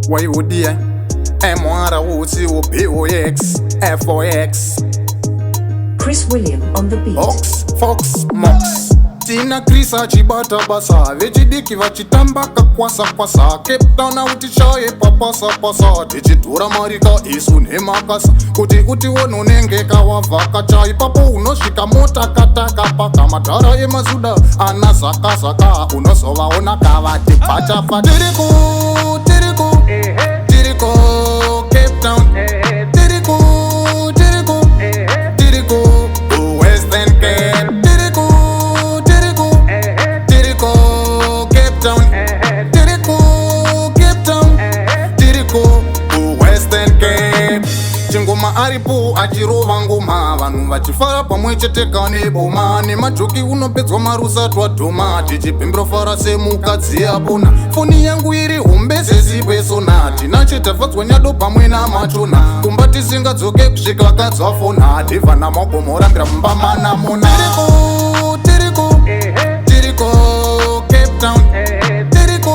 Yodi, MROCOPOX, FOX. ChrisWilliam on the beat. Fox, Mox. Tina Krisa chibata basa vechidiki vachitamba kakwasa kwasa Capetown utishaye papasa pasa tichitura marika isu nemakasa kuti wononengeka wavhakacha ipapo unosvika mota kataka paka madhara emazuda ana zakazaka unozovaona kavati pachapa tiriko Capetown tiriko Western Cape Chingoma aripo achirova ngoma vanhu vachifara pamwe chete kane boma nemajoki unopedzwa marusatu adhoma tichipembera fara semukadzi apona foni yangu iri hombe sezipesona tinachitafadzwa nyado pamwe namachona kumba tisingadzoke kusvika kadzafona tivhana magomorambira mumba manamona tiriko Capetown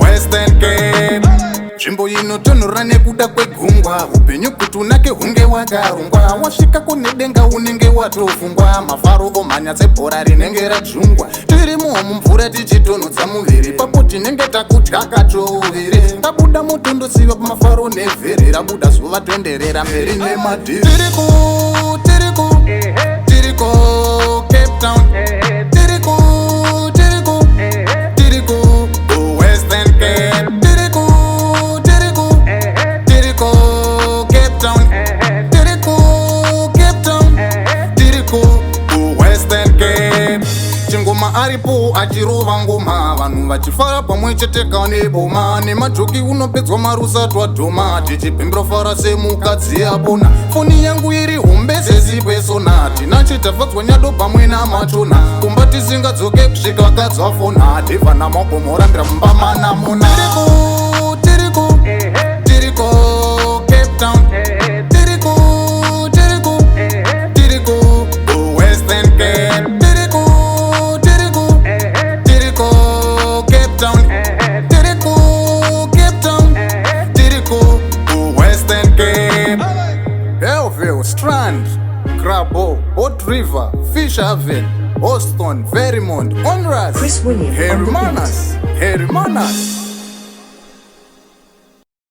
Western Cape nzvimbo inotonhora nekuda kwegungwa upenyu kuti unake hunge wakarungwa wasvika kune denga unenge watofungwa mafaro omhanya sebhora rinenge radzvungwa tiri mumvura tichitonhodza muviri papo tinenge takudya kachouviri tabuda motondosiva pamafaro nevheri rabuda zuva toenderera mberi nemadhiri tiriko Capetown tiriko Western Cape Chingoma aripo achirova ngoma vanhu vachifara pamwe chete kane boma nemajoki unopedzwa marusatu adhoma tichipembera fara semukadzi apona foni yangu iri hombe sezipesona tinachitafadzwa nyado pamwe namachona kumba tisingadzoke kusvika kadzafona tivhana magomorambira mumba manamona tiriko Capetown tiriko Western Cape Strand, Crabo, Hot River, Fish Haven, Boston, Vermont, Onras, ChrisWilliam Harry Manas.